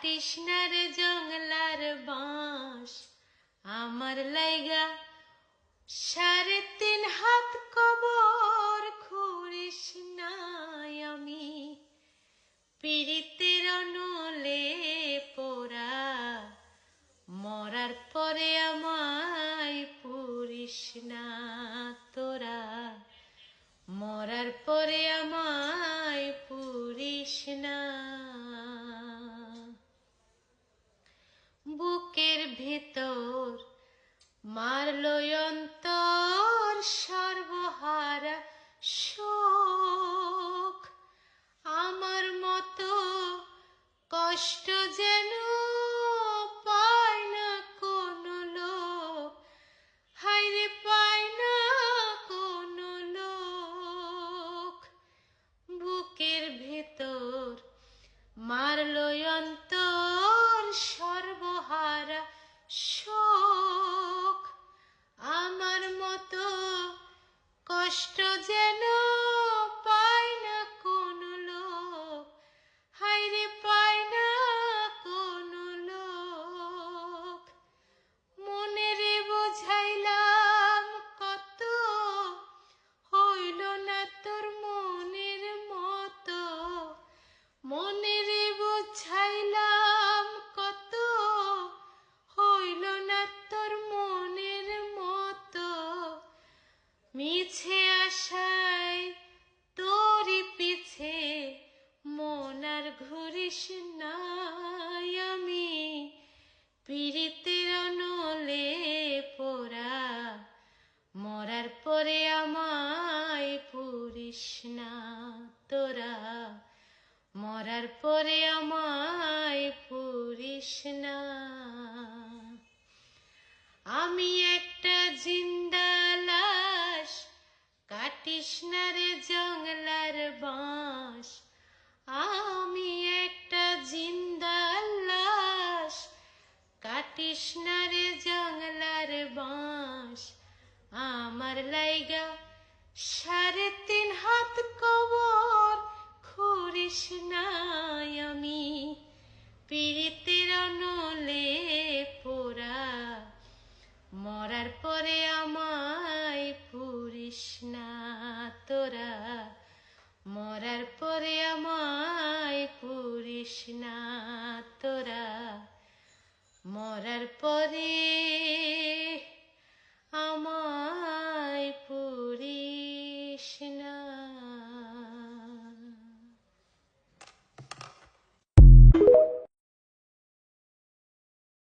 কাটিস না রে জংলার বাঁশ আমার লাইগা 3.5 হাত কবর খুঁড়িস নাই আমি পীড়িতের নলে পোড়া মরার পরে আমায় পুরিস না তোরা মরার পরে আমায় পুরিস না বুকের ভিতর মারলো অন্তর সর্বহারা শোক আমার মতো কষ্ট যেন পায় না কোনো লোক হায়রে পায় না কোনো লোক বুকের ভিতর মারলো অন্তর সর্বহারা শোক আমার মতো কষ্ট যেন পায় না কোনো লোক হায়রে পায় না কোনো লোক মনেরে বুঝাইলাম কত হইল না তোর মনের মতো মনেরে বুঝাইলাম কত হইল না তোর মনের মতো মিছে আশায় তোরই পিছে মন আর ঘুরিস নাই আমি পীড়িতের নলে পোড়া মরার পরে আমায় পুরিস না তোরা মরার পরে আমায় পুরিস না আমি একটা জিন্দা লাশ কাটিস না রে জংলার বাঁশ আমি একটা জিন্দা লাশ কাটিস না রে জংলার বাঁশ আমার লাইগা 3.5 হাত কবর খুঁড়িস নাই আমি পীড়িতের নলে পোড়া মরার পরে আমায় পুরিস না তোরা মরার পরে আমায় পুরিস না তোরা মরার পরে আমায়